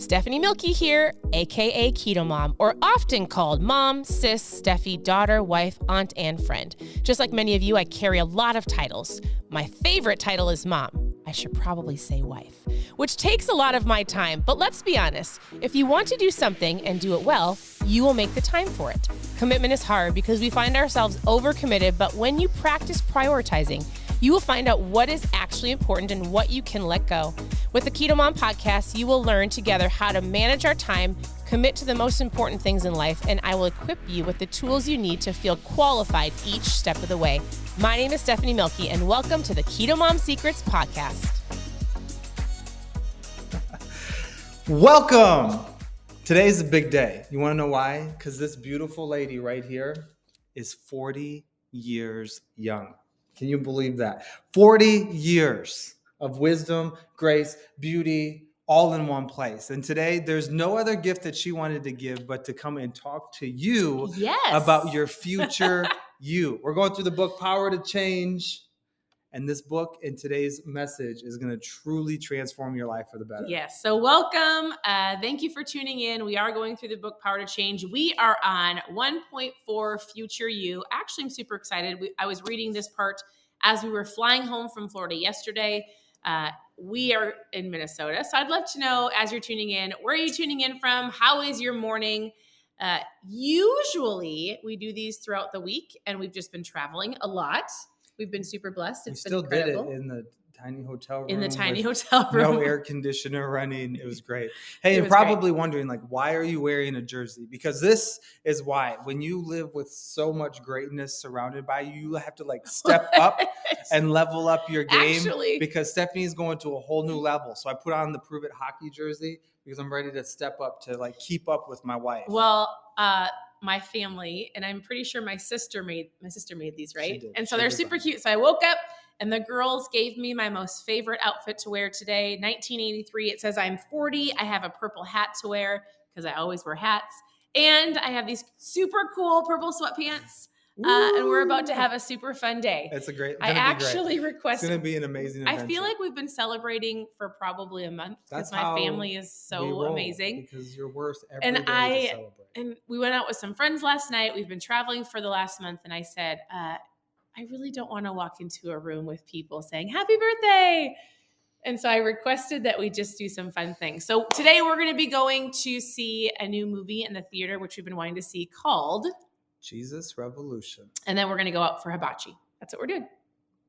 Stephanie Milky here, aka KetoMOM, or often called mom, sis, Steffi, daughter, wife, aunt, and friend. Just like many of you, I carry a lot of titles. My favorite title is mom. I should probably say wife, which takes a lot of my time. But let's be honest, if you want to do something and do it well, you will make the time for it. Commitment is hard because we find ourselves overcommitted, but when you practice prioritizing, you will find out what is actually important and what you can let go. With the KetoMOM podcast, you will learn together how to manage our time, commit to the most important things in life, and I will equip you with the tools you need to feel qualified each step of the way. My name is Stephanie Milky, and welcome to the KetoMOM Secrets podcast. Welcome! Today's a big day. You want to know why? Because this beautiful lady right here is 40 years young. Can you believe that? 40 years of wisdom, grace, beauty, all in one place. And today, there's no other gift that she wanted to give but to come and talk to you about your future you. We're going through the book, Power to Change. And this book and today's message is going to truly transform your life for the better. Yes. So welcome. Thank you for tuning in. We are going through the book, Power to Change. We are on 1.4 Future You. Actually, I'm super excited. I was reading this part as we were flying home from Florida yesterday. We are in Minnesota. So I'd love to know, as you're tuning in, where are you tuning in from? How is your morning? Usually we do these throughout the week, and we've just been traveling a lot. We've been super blessed. It's been incredible. Did it in the tiny hotel room. In the tiny hotel room. No air conditioner running. It was great. Hey, you're probably wondering, why are you wearing a jersey? Because this is why. When you live with so much greatness surrounded by you, you have to step up and level up your game. Actually, because Stephanie's going to a whole new level. So I put on the Prove It hockey jersey because I'm ready to step up to keep up with my wife. Well, my family, and I'm pretty sure my sister made these, right? And so they're super cute. So I woke up and the girls gave me my most favorite outfit to wear today. 1983. It says I'm 40. I have a purple hat to wear because I always wear hats. And I have these super cool purple sweatpants. And we're about to have a super fun day. It's a great. I actually requested. It's going to be an amazing adventure. I feel like we've been celebrating for probably a month because my family is so amazing. Because you're worth every day to celebrate. And we went out with some friends last night. We've been traveling for the last month, and I said, I really don't want to walk into a room with people saying happy birthday. And so I requested that we just do some fun things. So today we're going to be going to see a new movie in the theater, which we've been wanting to see, called Jesus Revolution. And then we're going to go out for hibachi. That's what we're doing.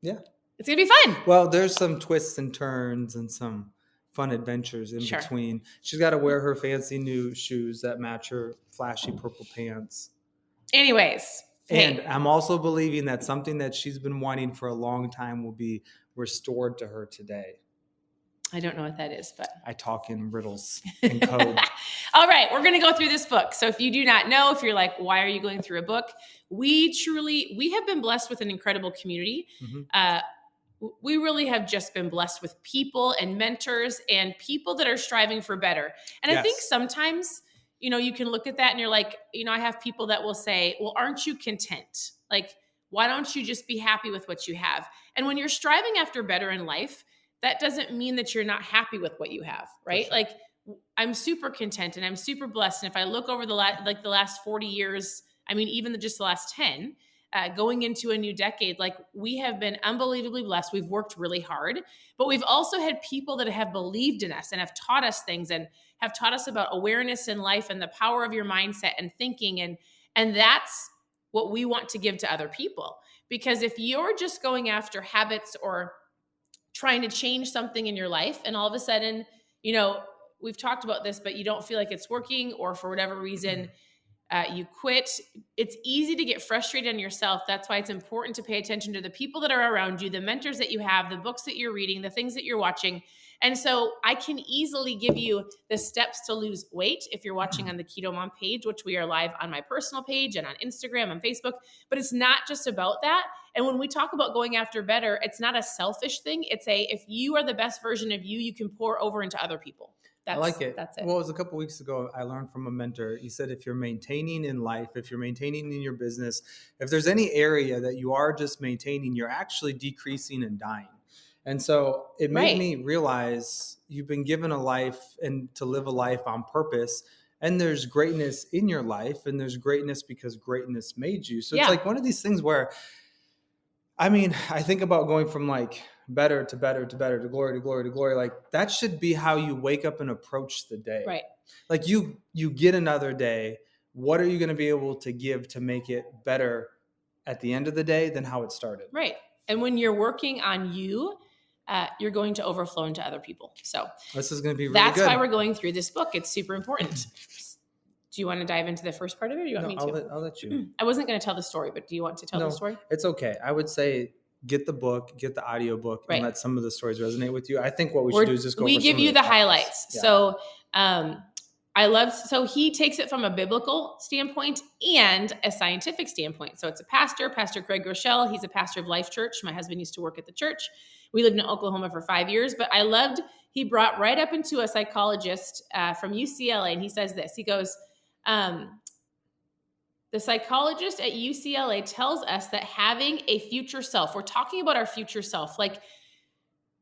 Yeah. It's going to be fun. Well, there's some twists and turns and some fun adventures in between. She's got to wear her fancy new shoes that match her flashy purple pants. Anyways. And I'm also believing that something that she's been wanting for a long time will be restored to her today. I don't know what that is, but I talk in riddles and code. All right, we're going to go through this book. So if you do not know, if you're like, why are you going through a book? We have been blessed with an incredible community. Mm-hmm. We really have just been blessed with people and mentors and people that are striving for better. And I think sometimes, you can look at that and you're like, I have people that will say, well, aren't you content? Why don't you just be happy with what you have? And when you're striving after better in life, that doesn't mean that you're not happy with what you have, right? Sure. I'm super content and I'm super blessed. And if I look over the last 40 years, even just the last 10, going into a new decade, we have been unbelievably blessed. We've worked really hard, but we've also had people that have believed in us and have taught us things and have taught us about awareness in life and the power of your mindset and thinking. And that's what we want to give to other people. Because if you're just going after habits or trying to change something in your life, and all of a sudden, we've talked about this, but you don't feel like it's working, or for whatever reason, you quit. It's easy to get frustrated on yourself. That's why it's important to pay attention to the people that are around you, the mentors that you have, the books that you're reading, the things that you're watching. And so I can easily give you the steps to lose weight if you're watching on the KetoMOM page, which we are live on my personal page and on Instagram and Facebook. But it's not just about that. And when we talk about going after better, it's not a selfish thing. It's if you are the best version of you, you can pour over into other people. I like it. That's it. Well, it was a couple of weeks ago, I learned from a mentor. He said, if you're maintaining in life, if you're maintaining in your business, if there's any area that you are just maintaining, you're actually decreasing and dying. And so it made Right. me realize you've been given a life and to live a life on purpose. And there's greatness in your life, and there's greatness because greatness made you. So it's like one of these things where, I mean, I think about going from like better to better to better to glory to glory to glory. Like that should be how you wake up and approach the day. Right. Like you get another day. What are you going to be able to give to make it better at the end of the day than how it started? Right. And when you're working on you, you're going to overflow into other people. So this is going to be really that's good. why we're going through this book. It's super important. Do you want to dive into the first part of it, or do you want me to? I'll let you. I wasn't going to tell the story, but do you want to tell the story? It's okay. I would say get the book, get the audiobook, and let some of the stories resonate with you. I think what we should do is just go over give you the highlights. Yeah. So so he takes it from a biblical standpoint and a scientific standpoint. So it's a pastor, Pastor Craig Groeschel. He's a pastor of Life Church. My husband used to work at the church. We lived in Oklahoma for 5 years, but I loved, he brought right up into a psychologist from UCLA. And he says this, he goes, the psychologist at UCLA tells us that having a future self, we're talking about our future self. Like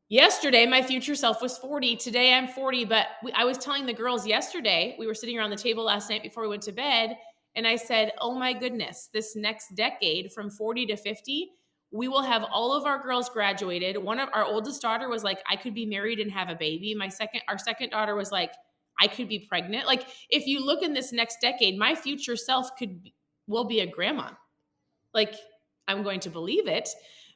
yesterday, my future self was 40. Today I'm 40. But I was telling the girls yesterday, we were sitting around the table last night before we went to bed. And I said, oh my goodness, this next decade from 40 to 50, we will have all of our girls graduated. Our oldest daughter was like, I could be married and have a baby. Our second daughter was like, I could be pregnant. Like if you look in this next decade, my future self will be a grandma. Like I'm going to believe it,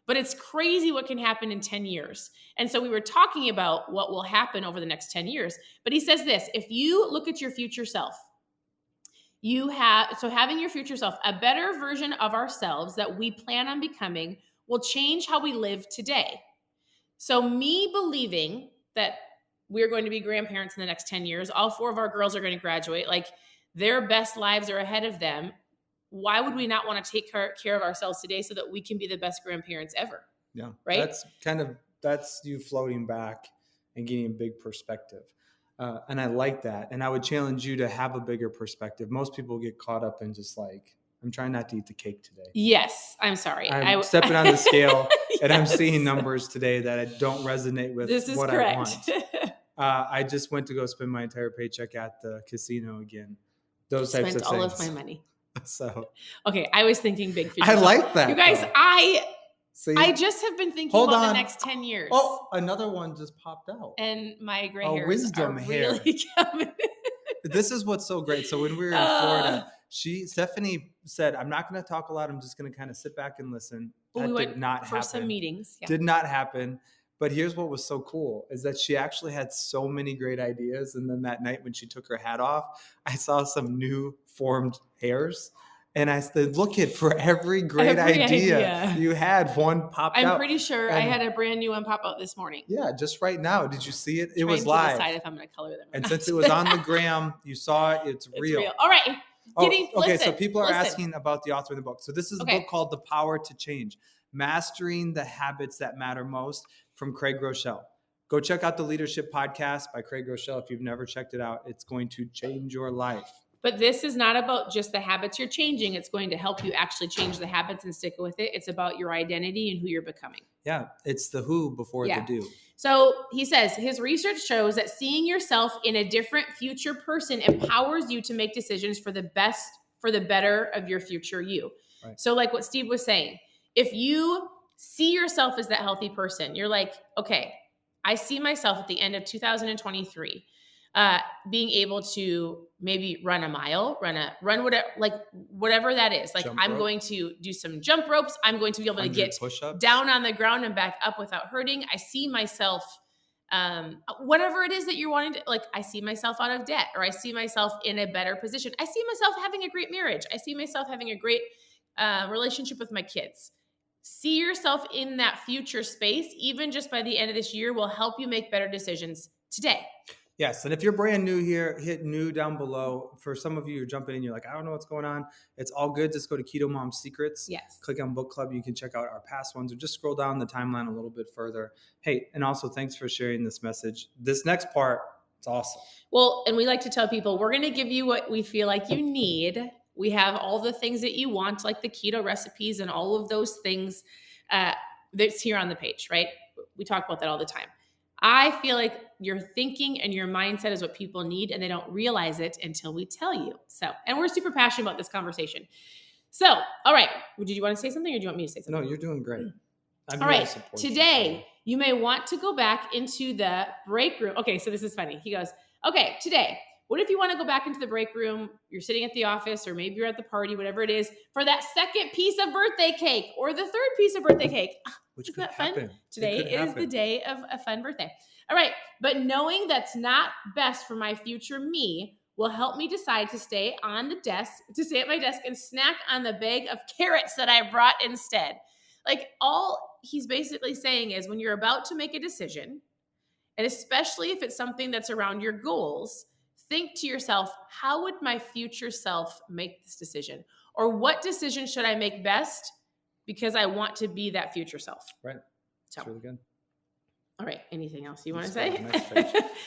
but it's crazy what can happen in 10 years. And so we were talking about what will happen over the next 10 years, but he says this, if you look at your future self, having your future self, a better version of ourselves that we plan on becoming will change how we live today. So me believing that we're going to be grandparents in the next 10 years, all 4 of our girls are going to graduate, like their best lives are ahead of them. Why would we not want to take care of ourselves today so that we can be the best grandparents ever? Yeah. Right. That's you floating back and getting a big perspective. And I like that. And I would challenge you to have a bigger perspective. Most people get caught up in just like, I'm trying not to eat the cake today. Yes. I'm sorry. I'm stepping on the scale and I'm seeing numbers today that I don't resonate with what I want. I just went to go spend my entire paycheck at the casino again. Those types of things. Spent all of my money. So okay, I was thinking big future. I like that. You guys, I just have been thinking about the next 10 years. Oh, another one just popped out. And my gray hairs wisdom are hair. Really coming. This is what's so great. So when we were in Florida, Stephanie said, I'm not going to talk a lot. I'm just going to kind of sit back and listen. That did not happen. For some meetings. Yeah. Did not happen. But here's what was so cool is that she actually had so many great ideas. And then that night when she took her hat off, I saw some new formed hairs. And I said, look at for every great idea you had, one popped out. I'm pretty sure I had a brand new one pop out this morning. Yeah, just right now. Did you see it? It was live. Decide if I'm going to color them. And since it was on the gram, you saw it. It's real. All right. Okay, so people are asking about the author of the book. So this is a book called The Power to Change, Mastering the Habits That Matter Most from Craig Groeschel. Go check out the Leadership Podcast by Craig Groeschel. If you've never checked it out, it's going to change your life. But this is not about just the habits you're changing. It's going to help you actually change the habits and stick with it. It's about your identity and who you're becoming. Yeah, it's the who before the do. So he says his research shows that seeing yourself in a different future person empowers you to make decisions for the better of your future you. Right. So like what Steve was saying, if you see yourself as that healthy person, you're like, okay, I see myself at the end of 2023 being able to maybe run a mile, run whatever that is. Like I'm going to do some jump ropes. I'm going to be able to get down on the ground and back up without hurting. I see myself, whatever it is that you're wanting to, like, I see myself out of debt, or I see myself in a better position. I see myself having a great marriage. I see myself having a great relationship with my kids. See yourself in that future space, even just by the end of this year, will help you make better decisions today. Yes. And if you're brand new here, hit new down below. For some of you, you're jumping in, you're like, I don't know what's going on. It's all good. Just go to KetoMOM Secrets. Yes. Click on book club. You can check out our past ones, or just scroll down the timeline a little bit further. Hey, and also thanks for sharing this message. This next part, it's awesome. Well, and we like to tell people, we're going to give you what we feel like you need. We have all the things that you want, like the keto recipes and all of those things that's here on the page, right? we talk about that all the time. I feel like your thinking and your mindset is what people need, and they don't realize it until we tell you. So, and we're super passionate about this conversation. So, all right. Did you want to say something, or do you want me to say something? No, you're doing great. All right. Today, you may want to go back into the break room. Okay, so this is funny. He goes, okay, today, what if you want to go back into the break room? You're sitting at the office, or maybe you're at the party, whatever it is, for that second piece of birthday cake or the third piece of birthday cake. Which Isn't that happen. fun? Today is the day of a fun birthday. All right. But knowing that's not best for my future me will help me decide to stay at my desk and snack on the bag of carrots that I brought instead. Like, all he's basically saying is, when you're about to make a decision, and especially if it's something that's around your goals, think to yourself, how would my future self make this decision? Or what decision should I make best because I want to be that future self? Right. So, that's really good. All right. Anything else you want to say?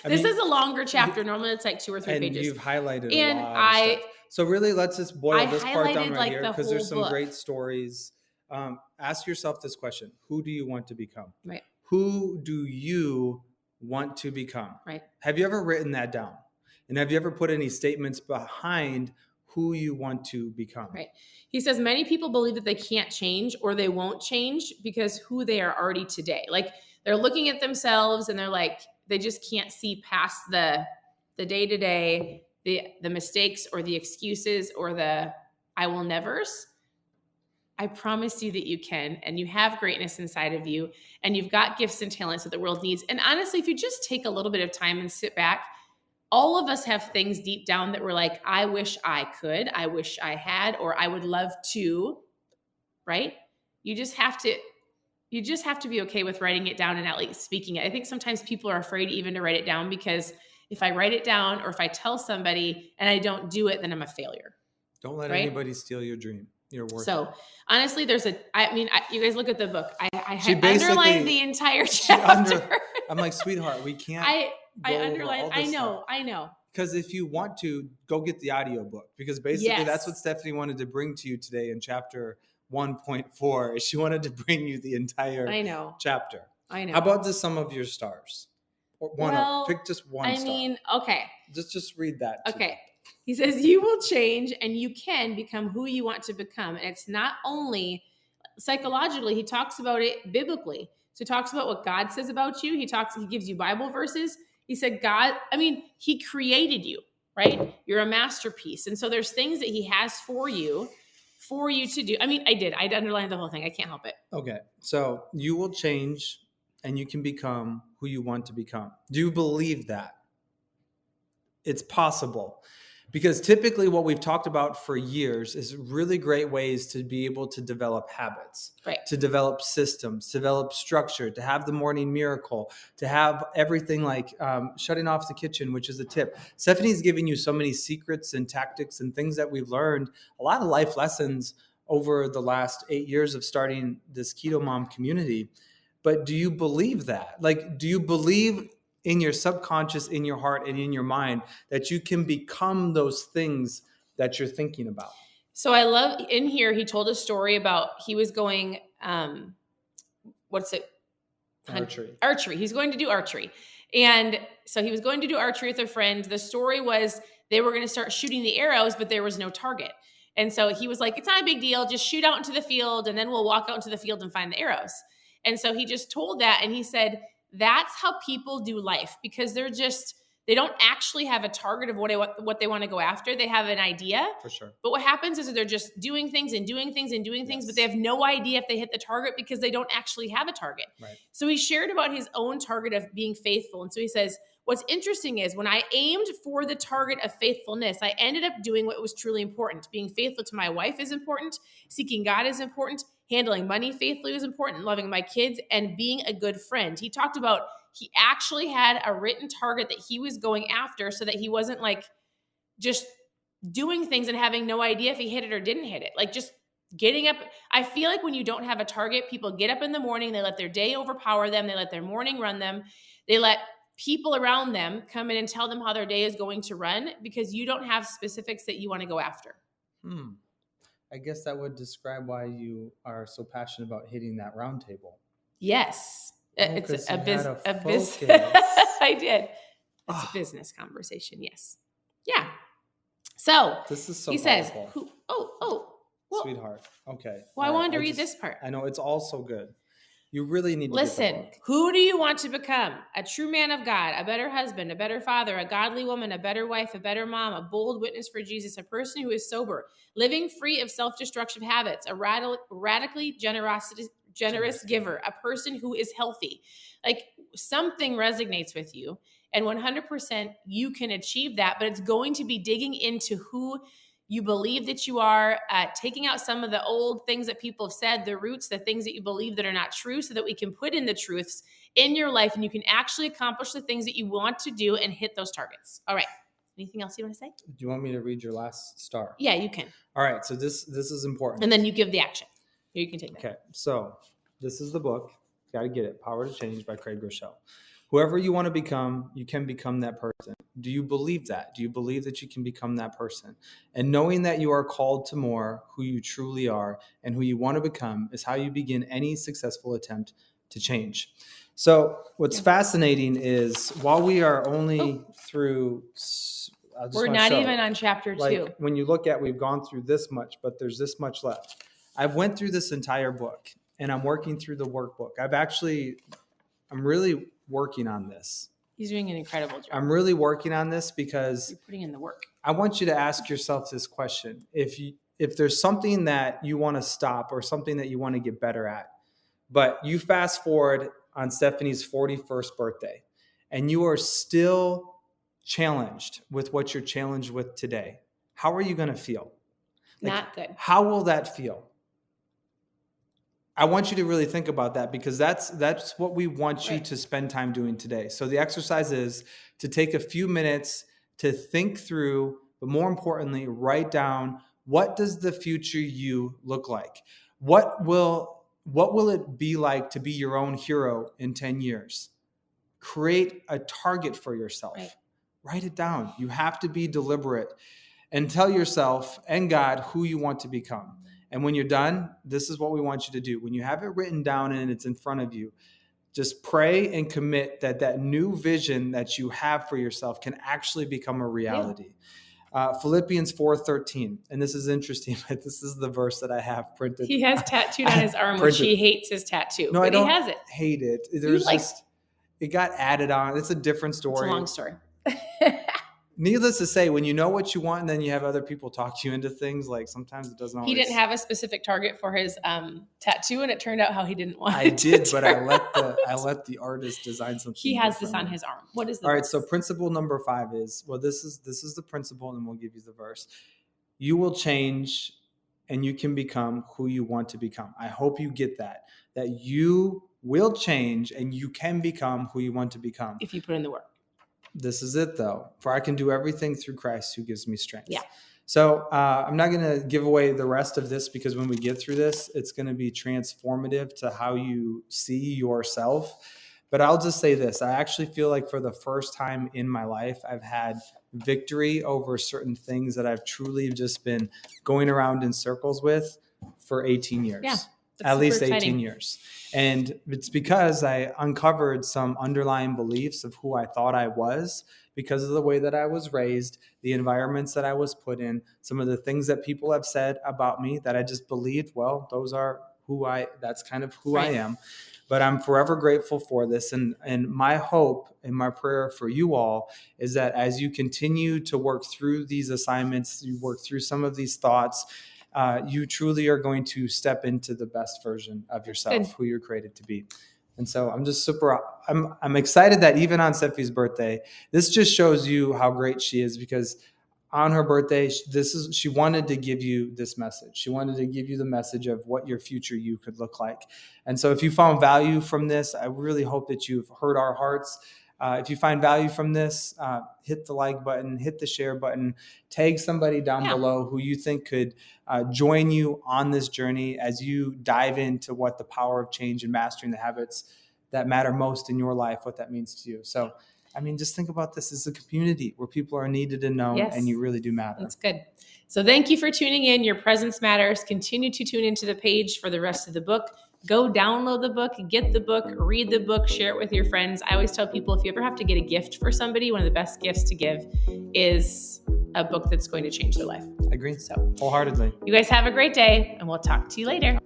This is a longer chapter. Normally it's like 2 or 3 pages. And you've highlighted a lot of stuff. So really, let's just boil this part down right here, because there's some great stories. Ask yourself this question: who do you want to become? Right. Who do you want to become? Right. Have you ever written that down? And have you ever put any statements behind who you want to become? Right. He says many people believe that they can't change, or they won't change because who they are already today. Like, they're looking at themselves and they're like, they just can't see past the day-to-day, the mistakes or the excuses or the I will nevers. I promise you that you can, and you have greatness inside of you, and you've got gifts and talents that the world needs. And honestly, if you just take a little bit of time and sit back, all of us have things deep down that we're like, I wish I could, I wish I had, or I would love to, right? You just have to be okay with writing it down and at least speaking it. I think sometimes people are afraid even to write it down, because if I write it down, or if I tell somebody and I don't do it, then I'm a failure. Don't let anybody steal your dream. You're worth it. So honestly, you guys look at the book. I had underlined the entire chapter. I'm like, sweetheart, we can't. I underlined. I know. Because if you want to, go get the audiobook, because basically that's what Stephanie wanted to bring to you today in chapter 1.4. She wanted to bring you the entire chapter. I know. How about just some of your stars? Or pick just one star. Okay. Just read that. Okay. He says, you will change and you can become who you want to become. And it's not only psychologically, he talks about it biblically. So he talks about what God says about you. He gives you Bible verses. He said, he created you, right? You're a masterpiece. And so there's things that he has for you to do. I underlined the whole thing. I can't help it. Okay. So you will change and you can become who you want to become. Do you believe that? It's possible. Because typically what we've talked about for years is really great ways to be able to develop habits, right? To develop systems, to develop structure, to have the morning miracle, to have everything like shutting off the kitchen, which is a tip. Stephanie's giving you so many secrets and tactics and things that we've learned, a lot of life lessons over the last 8 years of starting this KetoMOM community. But do you believe that? Like, do you believe in your subconscious, in your heart, and in your mind that you can become those things that you're thinking about? So I love in here, he told a story about he was going, Archery. He's going to do archery. And so he was going to do archery with a friend. The story was they were going to start shooting the arrows, but there was no target. And so he was like, it's not a big deal. Just shoot out into the field, and then we'll walk out into the field and find the arrows. And so he just told that. And he said, that's how people do life, because they don't actually have a target of what they want to go after. They have an idea. For sure. But what happens is they're just doing things, but they have no idea if they hit the target because they don't actually have a target. Right. So he shared about his own target of being faithful. And so he says, what's interesting is when I aimed for the target of faithfulness, I ended up doing what was truly important. Being faithful to my wife is important. Seeking God is important. Handling money faithfully is important. Loving my kids and being a good friend. He talked about he actually had a written target that he was going after, so that he wasn't like just doing things and having no idea if he hit it or didn't hit it. Like just getting up. I feel like when you don't have a target, people get up in the morning, they let their day overpower them. They let their morning run them. They let people around them come in and tell them how their day is going to run, because you don't have specifics that you want to go after. I guess that would describe why you are so passionate about hitting that round table. Yes. It's because a you had business. a focus. I did. It's a business conversation. Yes. Yeah. So This is so he says, powerful. well, Sweetheart. Okay. Well, I All right. wanted to read this part. I know it's all so good. You really need to get the Listen, book. who do you want to become? A true man of God, a better husband, a better father, a godly woman, a better wife, a better mom, a bold witness for Jesus, a person who is sober, living free of self-destructive habits, a radically generous giver, a person who is healthy. Like something resonates with you, and 100% you can achieve that, but it's going to be digging into who you believe that you are, taking out some of the old things that people have said, the roots, the things that you believe that are not true, so that we can put in the truths in your life and you can actually accomplish the things that you want to do and hit those targets. All right. Anything else you want to say? Do you want me to read your last star? Yeah, you can. All right. So this is important. And then you give the action. Here, you can take that. Okay. So this is the book. Got to get it. Power to Change by Craig Groeschel. Whoever you want to become, you can become that person. Do you believe that? Do you believe that you can become that person? And knowing that you are called to more, who you truly are, and who you want to become is how you begin any successful attempt to change. So what's fascinating is while we are only through... We're not even on chapter 2. When you look at, we've gone through this much, but there's this much left. I've went through this entire book, and I'm working through the workbook. I'm really working on this. He's doing an incredible job. I'm really working on this because you're putting in the work. I want you to ask yourself this question. If there's something that you want to stop or something that you want to get better at, but you fast forward on Stephanie's 41st birthday and you are still challenged with what you're challenged with today, how are you going to feel? Not good. How will that feel? I want you to really think about that because that's what we want you to spend time doing today. So the exercise is to take a few minutes to think through, but more importantly, write down, what does the future you look like? What will it be like to be your own hero in 10 years? Create a target for yourself. Right. Write it down. You have to be deliberate and tell yourself and God who you want to become. And when you're done, this is what we want you to do. When you have it written down and it's in front of you, just pray and commit that new vision that you have for yourself can actually become a reality. Yeah. Philippians 4:13. And this is interesting, but this is the verse that I have printed. He has tattooed on his arm, which he hates his tattoo. No, but I don't he has it. hate it. It got added on. It's a different story. It's a long story. Needless to say, when you know what you want and then you have other people talk you into things, like sometimes it doesn't always... He didn't have a specific target for his tattoo, and it turned out how he didn't want it. I did, but I let the artist design something. He has this on his arm. What is the All verse? right, so principle number 5 is, this is the principle, and then we'll give you the verse. You will change and you can become who you want to become. I hope you get that you will change and you can become who you want to become. If you put in the work. This is it, though. For I can do everything through Christ who gives me strength. Yeah. So I'm not going to give away the rest of this because when we get through this, it's going to be transformative to how you see yourself. But I'll just say this. I actually feel like for the first time in my life, I've had victory over certain things that I've truly just been going around in circles with for 18 years. Yeah. At least 18 years. And it's because I uncovered some underlying beliefs of who I thought I was because of the way that I was raised, the environments that I was put in, some of the things that people have said about me that I just believed, that's kind of who I am. But I'm forever grateful for this. And my hope and my prayer for you all is that as you continue to work through these assignments, you work through some of these thoughts, you truly are going to step into the best version of yourself, who you're created to be. And so I'm just I'm excited that even on Steffi's birthday, this just shows you how great she is, because on her birthday, she wanted to give you this message. She wanted to give you the message of what your future you could look like. And so if you found value from this, I really hope that you've heard our hearts. If you find value from this, hit the like button, hit the share button, tag somebody down below who you think could join you on this journey as you dive into what the power of change and mastering the habits that matter most in your life, what that means to you. So, just think about this as a community where people are needed and known, and you really do matter. That's good. So thank you for tuning in. Your presence matters. Continue to tune into the page for the rest of the book. Go download the book, get the book, read the book, share it with your friends. I always tell people if you ever have to get a gift for somebody, one of the best gifts to give is a book that's going to change their life. I agree. So wholeheartedly. You guys have a great day, and we'll talk to you later.